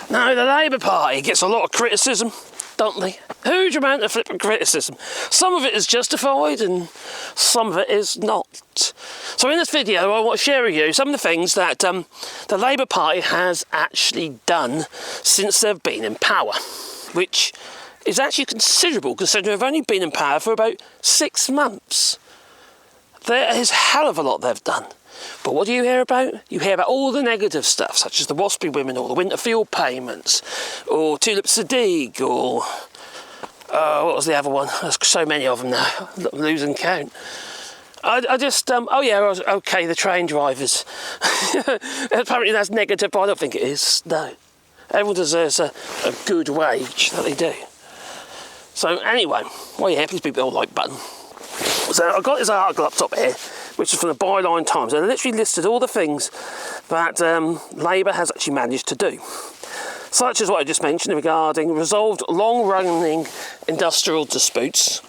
Now, the Labour Party gets a lot of criticism, don't they? Huge amount of flipping criticism. Some of it is justified and some of it is not. So in this video, I want to share with you some of the things that the Labour Party has actually done since they've been in power, which is actually considerable considering they've only been in power for about 6 months. There is a hell of a lot they've done. But what do you hear about? You hear about all the negative stuff, such as the WASPy women, or the winter fuel payments, or Tulip Sadiq, or what was the other one? There's so many of them now, I'm losing count. Okay, the train drivers. Apparently that's negative, but I don't think it is, no. Everyone deserves a good wage that they do. So anyway, well yeah, please beat the old like button. So I've got this article up top here, which is from the Byline Times. And they literally listed all the things that Labour has actually managed to do. Such as what I just mentioned regarding resolved long-running industrial disputes.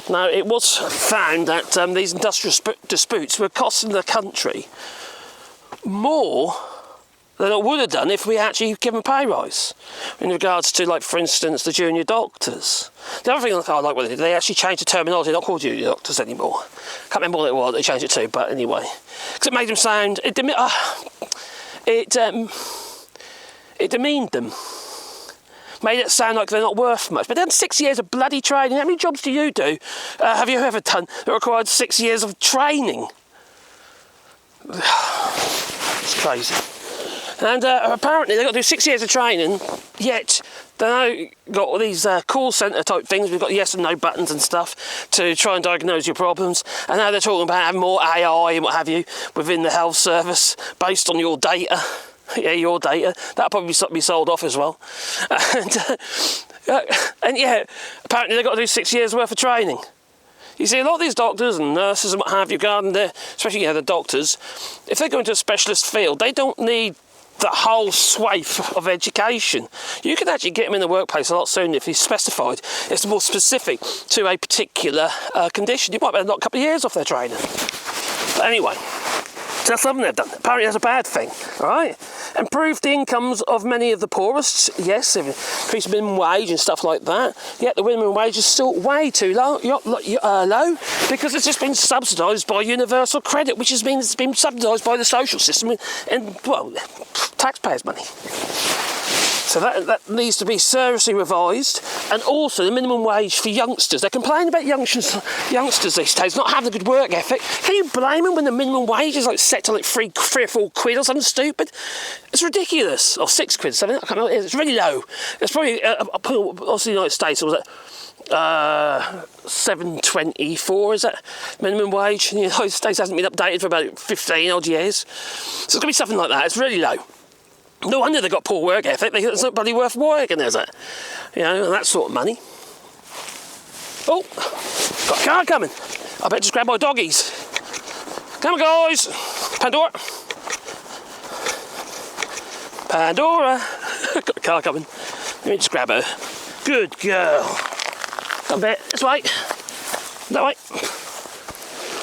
Now, it was found that these industrial disputes were costing the country more than it would have done if we actually given a pay rise. In regards to, like, for instance, the junior doctors. The other thing I like what they did, they actually changed the terminology, not called junior doctors anymore. Can't remember what it was they changed it to, but anyway. Because it made them sound, it demeaned them. Made it sound like they're not worth much. But then 6 years of bloody training, how many jobs do you do? Have you ever done that required 6 years of training? It's crazy. And apparently they've got to do 6 years of training, yet they now got all these call centre type things. We've got yes and no buttons and stuff to try and diagnose your problems. And now they're talking about having more AI and what have you within the health service based on your data. Yeah, your data. That'll probably be sold off as well. And yeah, apparently they've got to do 6 years worth of training. You see, a lot of these doctors and nurses and what have you, especially the doctors, if they go into a specialist field, they don't need the whole swathe of education. You can actually get them in the workplace a lot sooner if you specified it's more specific to a particular condition. You might be able to knock a couple of years off their training. But anyway, so that's something they've done. Apparently that's a bad thing, all right? Improved the incomes of many of the poorest. Yes, they've increased minimum wage and stuff like that. Yet the minimum wage is still way too low because it's just been subsidised by universal credit, which means it's been subsidised by the social system and well, taxpayers' money. So that needs to be seriously revised. And also the minimum wage for youngsters. They're complaining about youngsters these days not having a good work ethic. Can you blame them when the minimum wage is like set to like 3 or 4 quid or something stupid? It's ridiculous. Or 6 quid, something. I can't remember. It's really low. It's probably, also the United States, or was it $7.24, is that minimum wage? In the United States hasn't been updated for about 15 odd years. So it's going to be something like that. It's really low. No wonder they've got poor work ethic. It's not bloody worth working, is it? You know, and that sort of money. Oh, got a car coming. I better just grab my doggies. Come on, guys. Pandora. Pandora. Got a car coming. Let me just grab her. Good girl. Come back. This way. That way.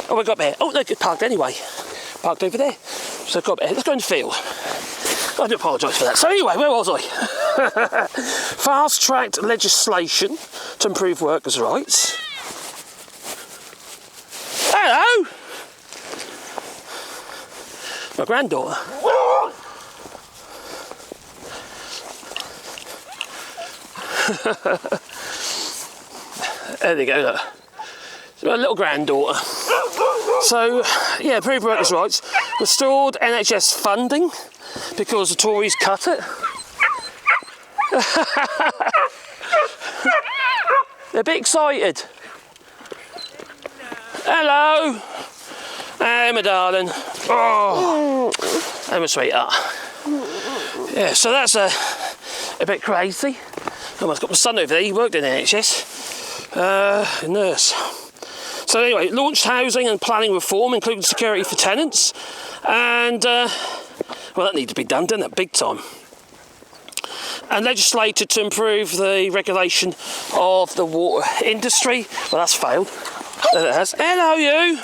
Oh, we got there. Oh, they're parked anyway. Parked over there. So got there. Let's go in the field. I do apologise for that. So anyway, where was I? Fast-tracked legislation to improve workers' rights. Hello! My granddaughter. There they go, look. It's my little granddaughter. So, yeah, improve workers' rights. Restored NHS funding, because the Tories cut it. They're a bit excited. Hello. Hey, my darling. Oh, hey, my sweetheart. Yeah, so that's a bit crazy. Almost got my son over there. He worked in the NHS. Nurse. So anyway, launched housing and planning reform, including security for tenants. And, well, that needed to be done, didn't it? Big time. And legislated to improve the regulation of the water industry. Well, that's failed. There it has. Hello, you.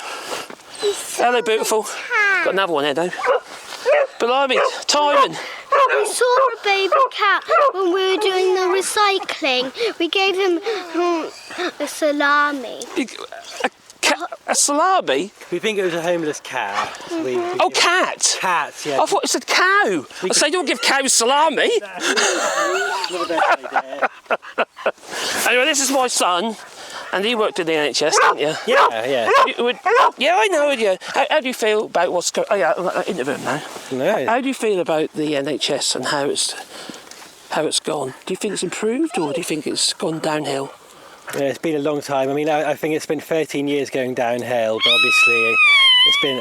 Hello, beautiful. Got another one here, though. Blimey, timing. We saw a baby cat when we were doing the recycling. We gave him a salami. A salami? We think it was a homeless cat. Cat? Cats, yeah. I thought it said cow. I say, don't give cows salami. Not the best idea. Anyway, this is my son, and he worked in the NHS, didn't you? Yeah. Yeah, I know. Yeah. How do you feel about what's going? Oh yeah, I'm interview him now. No. How do you feel about the NHS and how it's gone? Do you think it's improved, or do you think it's gone downhill? Yeah, it's been a long time. I mean, I think it's been 13 years going downhill, but obviously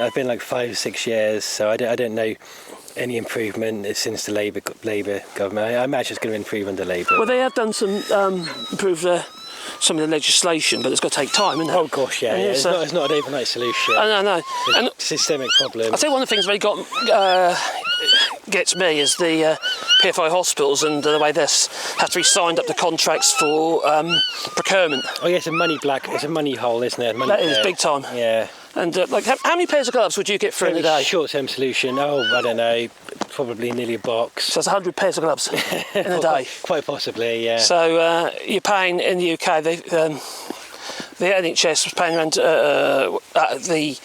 I've been like 5 or 6 years, so I don't know any improvement since the Labour government. I imagine it's going to improve under Labour. Well, they have done some improve some of the legislation, but it's got to take time, isn't it? Oh gosh, yeah. It's not an overnight solution. I know. It's a systemic problem. I think one of the things that gets me is the PFI hospitals and the way this have to be signed up to contracts for procurement. Oh yeah, it's a money hole, isn't it? That is big time. Yeah. And how many pairs of gloves would you get for in a day? Short-term solution. Oh, I don't know. Probably nearly a box. So that's 100 pairs of gloves in a day. Quite possibly, yeah. So you're paying in the UK. The NHS was paying around at the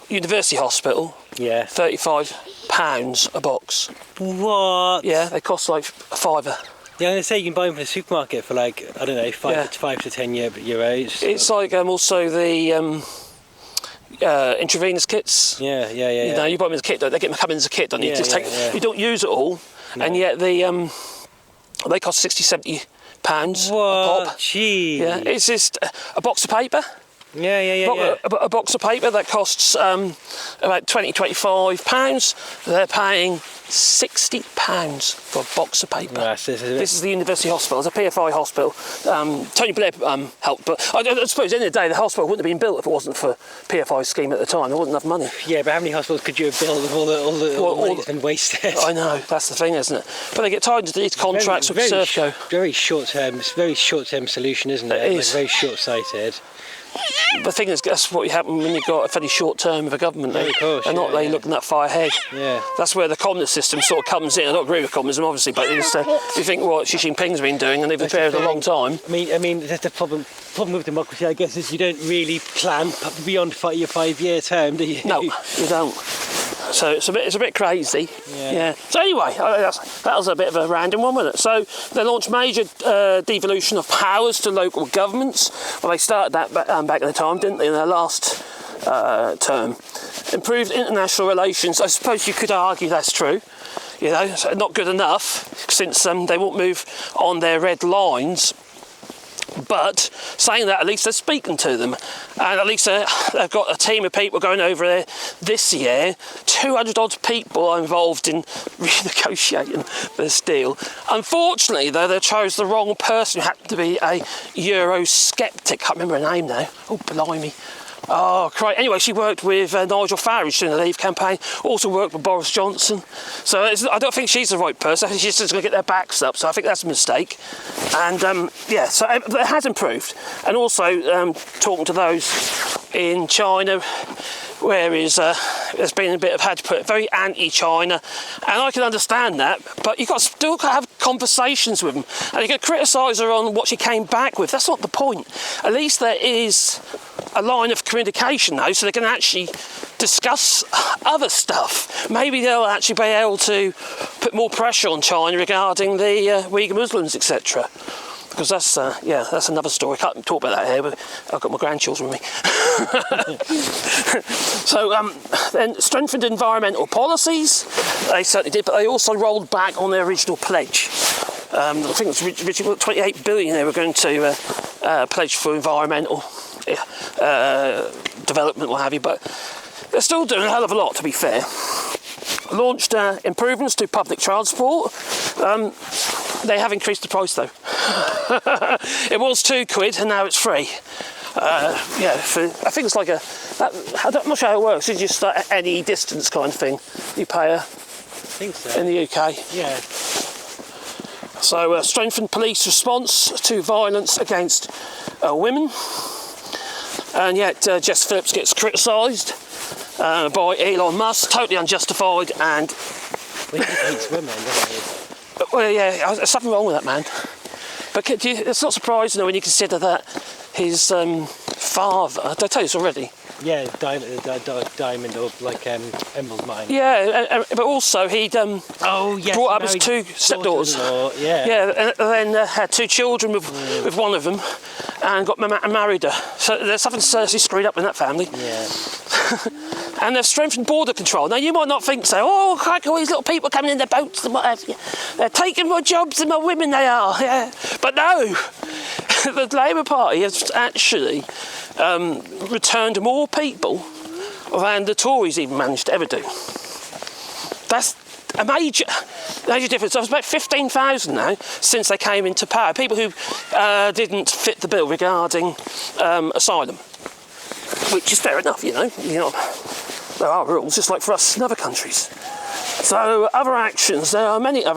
university hospital. Yeah. £35 a box. What? Yeah, they cost like a fiver. Yeah, I'm going to say you can buy them from the supermarket for like, I don't know, 5 to 10 euros. It's like also the intravenous kits. Yeah. You know, you buy them as a kit. They come in as a kit, don't you? Yeah. You don't use it all, No. and yet they cost £60-70 a pop. Gee. Yeah, it's just a box of paper. Yeah. A box of paper that costs about £20-25. They're paying £60 for a box of paper. Yes, this is the university hospital. It's a PFI hospital. Tony Blair helped, but I suppose at the end of the day the hospital wouldn't have been built if it wasn't for PFI's scheme at the time. There wasn't enough money. Yeah, but how many hospitals could you have built with all the money that's been wasted? I know, that's the thing, isn't it? But they get tied into these contracts with Servco. Very short-term solution, isn't it? It is. It's very short-sighted. The thing is, that's what happens when you've got a fairly short term of a government. Of course, they're not looking that far ahead. Yeah. That's where the communist system sort of comes in. I don't agree with communism, obviously, but it's, you think what Xi Jinping's been doing, and they've been there a long time. I mean, the problem with democracy, I guess, is you don't really plan beyond your 5-year term, do you? No, you don't. So it's a bit crazy. Yeah. So anyway, that was a bit of a random one, wasn't it? So they launched major devolution of powers to local governments. Well, they started that back in the time, didn't they, in their last term. Improved international relations. I suppose you could argue that's true. You know, so not good enough since they won't move on their red lines. But saying that, at least they're speaking to them, and at least they've got a team of people going over there this year. 200 odd people are involved in renegotiating this deal. Unfortunately, though, they chose the wrong person who happened to be a Eurosceptic. Can't remember her name now. Oh, blimey. Oh, great. Anyway, she worked with Nigel Farage during the Leave campaign, also worked with Boris Johnson. So I don't think she's the right person. I think she's just going to get their backs up, so I think that's a mistake. And so it has improved. And also talking to those in China, where there's been a bit of, how to put it, very anti-China, and I can understand that, but you've got to still have conversations with them, and you can criticise her on what she came back with. That's not the point. At least there is a line of communication though, so they can actually discuss other stuff. Maybe they'll actually be able to put more pressure on China regarding the Uyghur Muslims, etc. Because that's another story. I can't talk about that here, but I've got my grandchildren with me. So then strengthened environmental policies. They certainly did, but they also rolled back on their original pledge. I think it was originally 28 billion they were going to pledge for environmental development, what have you, but they're still doing a hell of a lot, to be fair. Launched improvements to public transport. They have increased the price though. It was £2 and now it's free. I think it's like I'm not sure how it works. It's just like any distance kind of thing. You pay I think so. in the UK. Yeah. So strengthened police response to violence against women. And yet Jess Phillips gets criticised by Elon Musk, totally unjustified, and Well, he hates women, doesn't he? Well, yeah, there's something wrong with that man. But it's not surprising when you consider that his father, did I tell you this already? Yeah, Diamond or like Emerald Mine. Yeah, but also he'd Oh yes. brought up his two stepdaughters. Yeah. Yeah, and then had 2 children with one of them, and got married her. So there's something seriously screwed up in that family. Yeah. And they've strengthened border control. Now you might not think so. Oh, crack, all these little people coming in their boats and what have you. They're taking more jobs than my women. They are. Yeah, but no. The Labour Party has actually returned more people than the Tories even managed to ever do. That's a major difference. There's about 15,000 now since they came into power. People who didn't fit the bill regarding asylum, which is fair enough, you know. There are rules, just like for us in other countries. So other actions, there are many other